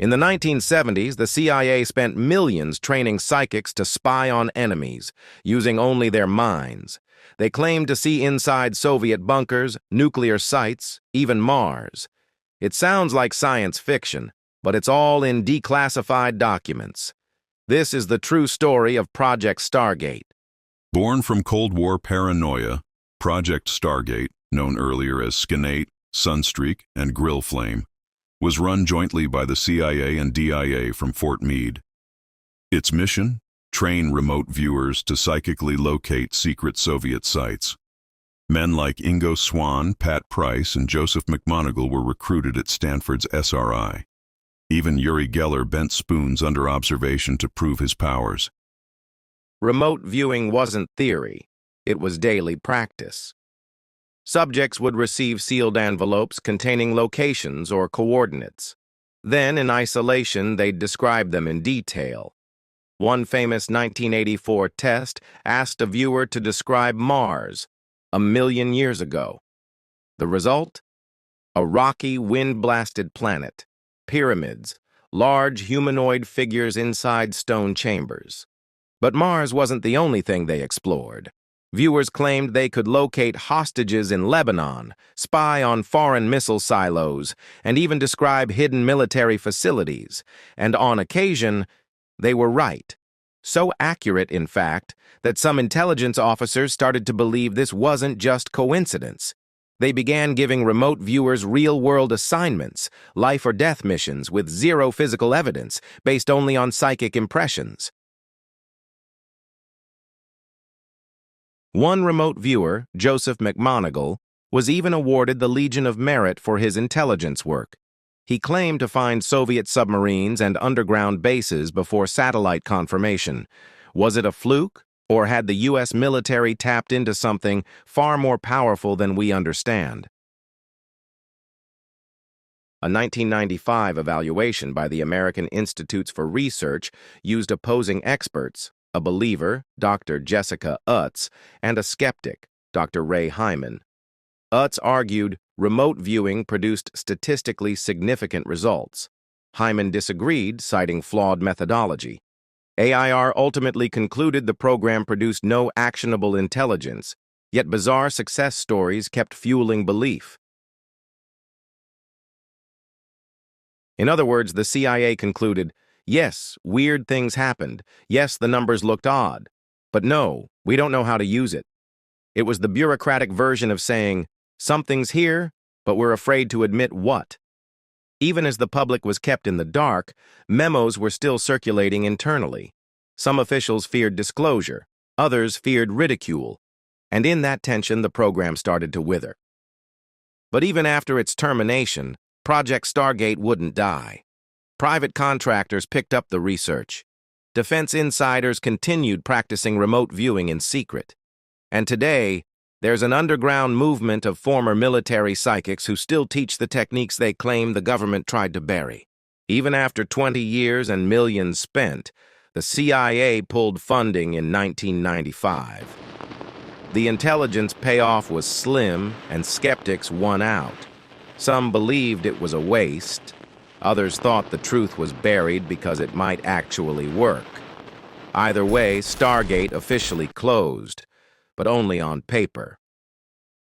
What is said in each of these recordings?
In the 1970s, the CIA spent millions training psychics to spy on enemies, using only their minds. They claimed to see inside Soviet bunkers, nuclear sites, even Mars. It sounds like science fiction, but it's all in declassified documents. This is the true story of Project Stargate. Born from Cold War paranoia, Project Stargate, known earlier as Skinate, Sunstreak, and Grill Flame, was run jointly by the CIA and DIA from Fort Meade. Its mission? Train remote viewers to psychically locate secret Soviet sites. Men like Ingo Swann, Pat Price, and Joseph McMoneagle were recruited at Stanford's SRI. Even Uri Geller bent spoons under observation to prove his powers. Remote viewing wasn't theory, it was daily practice. Subjects would receive sealed envelopes containing locations or coordinates. Then, in isolation, they'd describe them in detail. One famous 1984 test asked a viewer to describe Mars 1,000,000 years ago. The result? A rocky, wind-blasted planet, pyramids, large humanoid figures inside stone chambers. But Mars wasn't the only thing they explored. Viewers claimed they could locate hostages in Lebanon, spy on foreign missile silos, and even describe hidden military facilities. And on occasion, they were right. So accurate, in fact, that some intelligence officers started to believe this wasn't just coincidence. They began giving remote viewers real-world assignments, life or death missions with zero physical evidence, based only on psychic impressions. One remote viewer, Joseph McMoneagle, was even awarded the Legion of Merit for his intelligence work. He claimed to find Soviet submarines and underground bases before satellite confirmation. Was it a fluke, or had the U.S. military tapped into something far more powerful than we understand? A 1995 evaluation by the American Institutes for Research used opposing experts, a believer, Dr. Jessica Utz, and a skeptic, Dr. Ray Hyman. Utz argued remote viewing produced statistically significant results. Hyman disagreed, citing flawed methodology. AIR ultimately concluded the program produced no actionable intelligence, yet bizarre success stories kept fueling belief. In other words, the CIA concluded, yes, weird things happened. Yes, the numbers looked odd. But no, we don't know how to use it. It was the bureaucratic version of saying, something's here, but we're afraid to admit what. Even as the public was kept in the dark, memos were still circulating internally. Some officials feared disclosure, others feared ridicule, and in that tension the program started to wither. But even after its termination, Project Stargate wouldn't die. Private contractors picked up the research. Defense insiders continued practicing remote viewing in secret. And today, there's an underground movement of former military psychics who still teach the techniques they claim the government tried to bury. Even after 20 years and millions spent, the CIA pulled funding in 1995. The intelligence payoff was slim, and skeptics won out. Some believed it was a waste. Others thought the truth was buried because it might actually work. Either way, Stargate officially closed, but only on paper.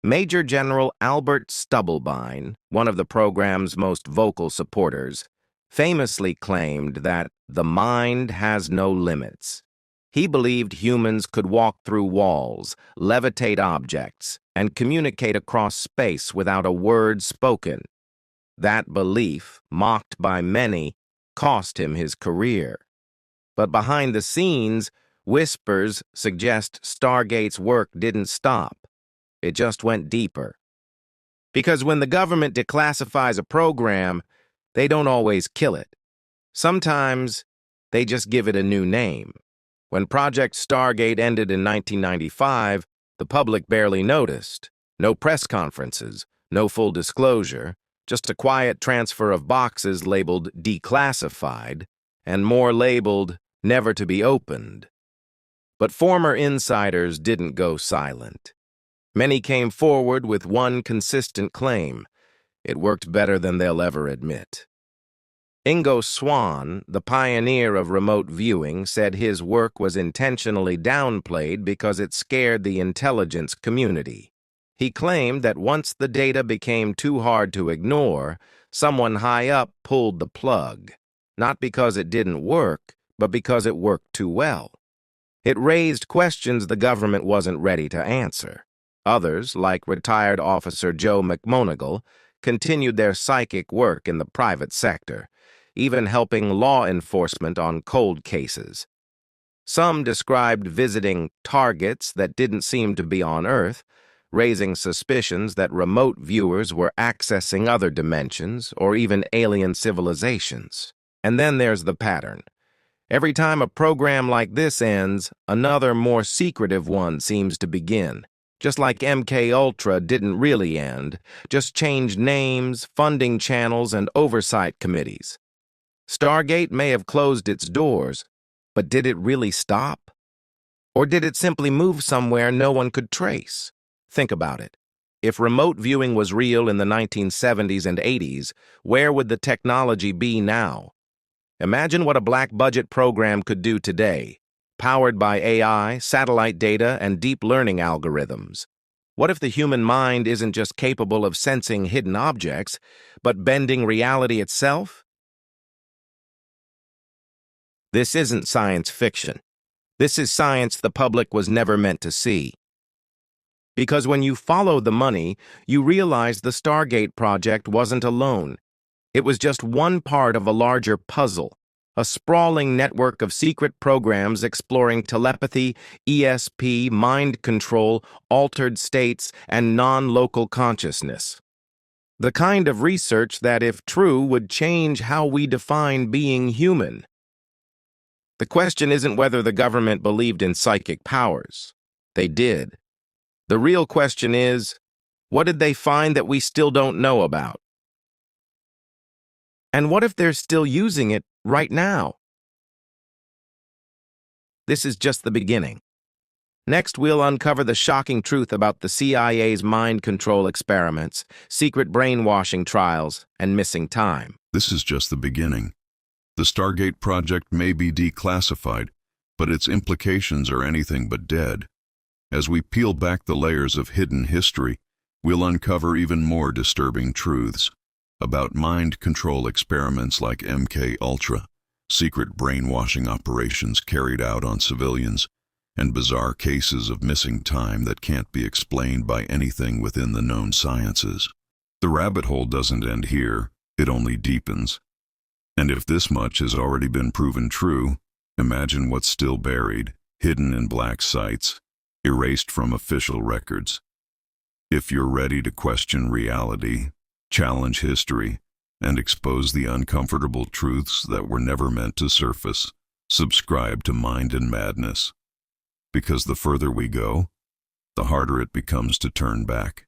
Major General Albert Stubblebine, one of the program's most vocal supporters, famously claimed that the mind has no limits. He believed humans could walk through walls, levitate objects, and communicate across space without a word spoken. That belief, mocked by many, cost him his career. But behind the scenes, whispers suggest Stargate's work didn't stop. It just went deeper. Because when the government declassifies a program, they don't always kill it. Sometimes they just give it a new name. When Project Stargate ended in 1995, the public barely noticed. No press conferences, no full disclosure, just a quiet transfer of boxes labeled declassified and more labeled never to be opened. But former insiders didn't go silent. Many came forward with one consistent claim: it worked better than they'll ever admit. Ingo Swann, the pioneer of remote viewing, said his work was intentionally downplayed because it scared the intelligence community. He claimed that once the data became too hard to ignore, someone high up pulled the plug, not because it didn't work, but because it worked too well. It raised questions the government wasn't ready to answer. Others, like retired officer Joe McMoneagle, continued their psychic work in the private sector, even helping law enforcement on cold cases. Some described visiting targets that didn't seem to be on Earth, raising suspicions that remote viewers were accessing other dimensions or even alien civilizations. And then there's the pattern. Every time a program like this ends, another more secretive one seems to begin. Just like MK didn't really end, just changed names, funding channels, and oversight committees. Stargate may have closed its doors, but did it really stop? Or did it simply move somewhere no one could trace? Think about it. If remote viewing was real in the 1970s and 80s, where would the technology be now? Imagine what a black-budget program could do today, powered by AI, satellite data, and deep learning algorithms. What if the human mind isn't just capable of sensing hidden objects, but bending reality itself? This isn't science fiction. This is science the public was never meant to see. Because when you follow the money, you realize the Stargate project wasn't alone. It was just one part of a larger puzzle, a sprawling network of secret programs exploring telepathy, ESP, mind control, altered states, and non-local consciousness. The kind of research that, if true, would change how we define being human. The question isn't whether the government believed in psychic powers. They did. The real question is, what did they find that we still don't know about? And what if they're still using it right now? This is just the beginning. Next, we'll uncover the shocking truth about the CIA's mind control experiments, secret brainwashing trials, and missing time. This is just the beginning. The Stargate project may be declassified, but its implications are anything but dead. As we peel back the layers of hidden history, we'll uncover even more disturbing truths about mind control experiments like MK Ultra, secret brainwashing operations carried out on civilians, and bizarre cases of missing time that can't be explained by anything within the known sciences. The rabbit hole doesn't end here, it only deepens. And if this much has already been proven true, imagine what's still buried, hidden in black sites, erased from official records. If you're ready to question reality, challenge history, and expose the uncomfortable truths that were never meant to surface, subscribe to Mind and Madness. Because the further we go, the harder it becomes to turn back.